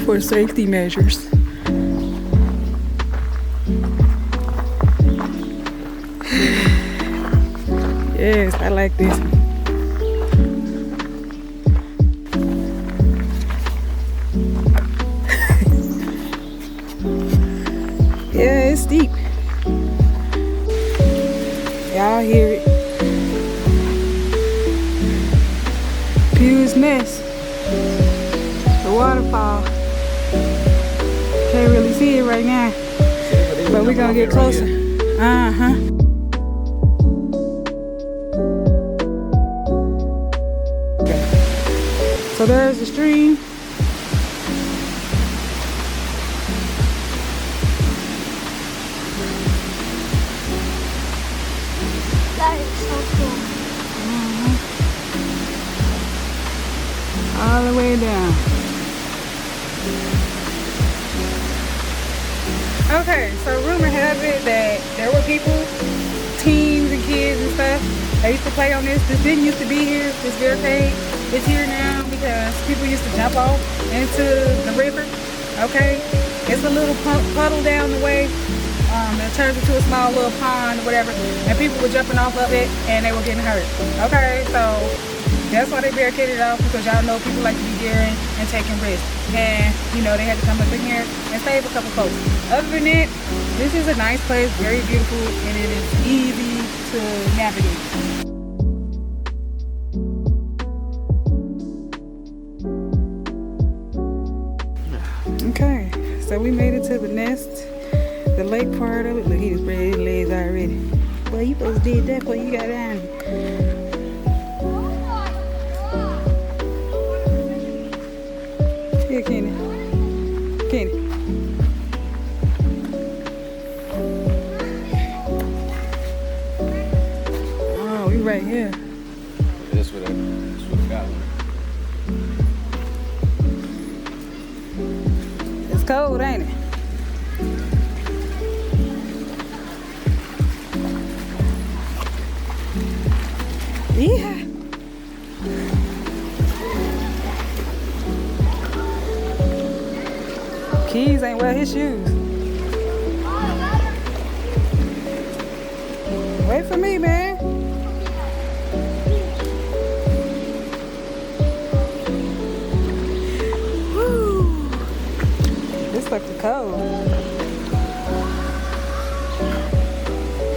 for safety measures. Yes, I like this. Yeah, it's steep. Y'all hear it. Pew's Nest. The waterfall. Can't really see it right now. But we're gonna get closer. Uh-huh. So there's the stream. That is so cool. All the way down. Okay, so rumor has it that there were people, teens and kids and stuff, they used to play on this. This didn't used to be here, this barricade. It's here now because people used to jump off into the river, okay? It's a little puddle down the way. It turns into a small little pond or whatever, and people were jumping off of it and they were getting hurt, okay? So that's why they barricaded it off, because y'all know people like to be daring and taking risks. And, you know, they had to come up in here and save a couple folks. Other than that, this is a nice place, very beautiful, and it is easy to navigate. Okay, so we made it to the nest, the lake part of it. Look, he just spread his legs already. Well, you supposed to did that before you got down here. Here, Kenny. Kenny. Oh, we right here. That's what I got. It's cold, ain't it? Yeah. Keys ain't wear his shoes. Wait for me, man.